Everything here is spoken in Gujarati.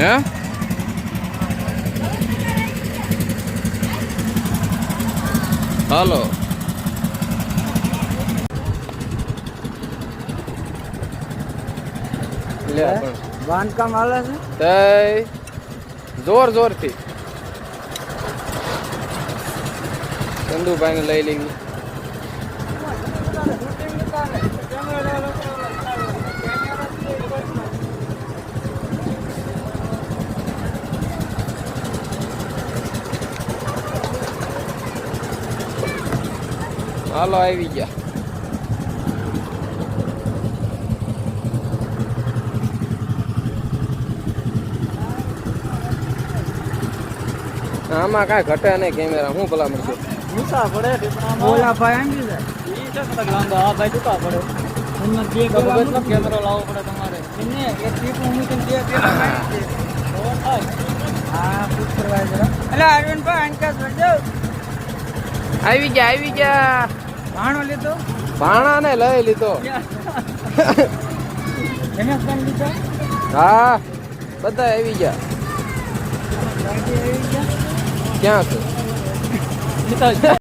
હે હાલો લે બાંધકામ હાલે છે તે જોર જોર થી ચંદુભાઈ ને લઈ લેવી હાલો આવી ગયા આમાં કાંઈ ઘટે નહીં કેમેરા હું ભલા મળશે મૂસા પડે બોલા ભાઈ આંગી જાય ઈ છે કદા લાંબા આ ભાઈ ટૂંકા પડે એમને બે કેમેરો લાવવો પડે તમારે એને એક ટીપ હું કે બે હા સુપરવાઇઝર એટલે અરવિંદભાઈ આંકા કરજો આવી ગયા ભાણો લીધો ભાણા ને લઈ લીધો એને પણ લીધો હા બધા આવી ગયા ગાડી આવી ગયા ક્યાં છે